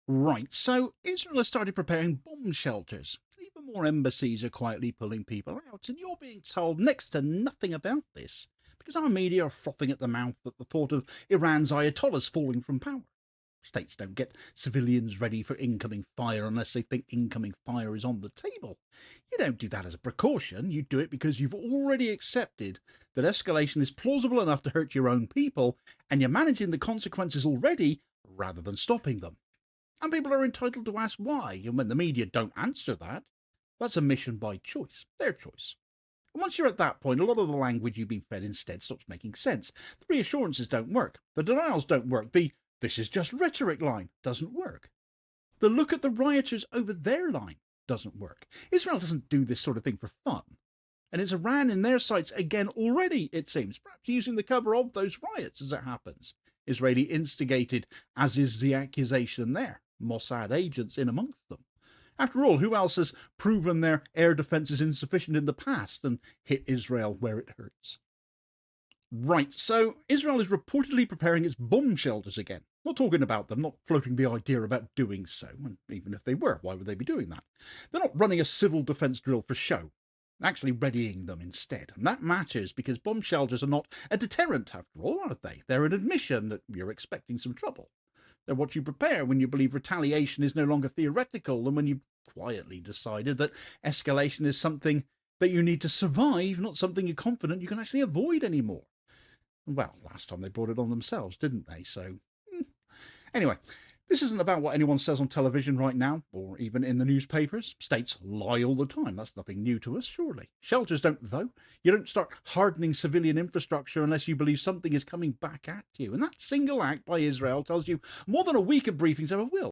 Right, so Israel has started preparing bomb shelters. Even more embassies are quietly pulling people out, and you're being told next to nothing about this because our media are frothing at the mouth at the thought of Iran's ayatollahs falling from power. States don't get civilians ready for incoming fire unless they think incoming fire is on the table. You don't do that as a precaution, you do it because you've already accepted that escalation is plausible enough to hurt your own people, and you're managing the consequences already rather than stopping them. And people are entitled to ask why, and when the media don't answer that, that's a mission by choice, their choice. And once you're at that point, a lot of the language you've been fed instead stops making sense. The reassurances don't work, the denials don't work, the "this is just rhetoric" line doesn't work. The "look at the rioters over there" line doesn't work. Israel doesn't do this sort of thing for fun. And it's Iran in their sights again already, it seems, perhaps using the cover of those riots as it happens. Israeli instigated, as is the accusation there. Mossad agents in amongst them. After all, who else has proven their air defense is insufficient in the past and hit Israel where it hurts? Right, so Israel is reportedly preparing its bomb shelters again. Not talking about them, not floating the idea about doing so, and even if they were, why would they be doing that? They're not running a civil defense drill for show, actually readying them instead. And that matters because bomb shelters are not a deterrent, after all, are they? They're an admission that you're expecting some trouble. They're what you prepare when you believe retaliation is no longer theoretical and when you've quietly decided that escalation is something that you need to survive, not something you're confident you can actually avoid anymore. Well, last time they brought it on themselves, didn't they? So, anyway, this isn't about what anyone says on television right now, or even in the newspapers. States lie all the time. That's nothing new to us, surely. Shelters don't, though. You don't start hardening civilian infrastructure unless you believe something is coming back at you. And that single act by Israel tells you more than a week of briefings ever will.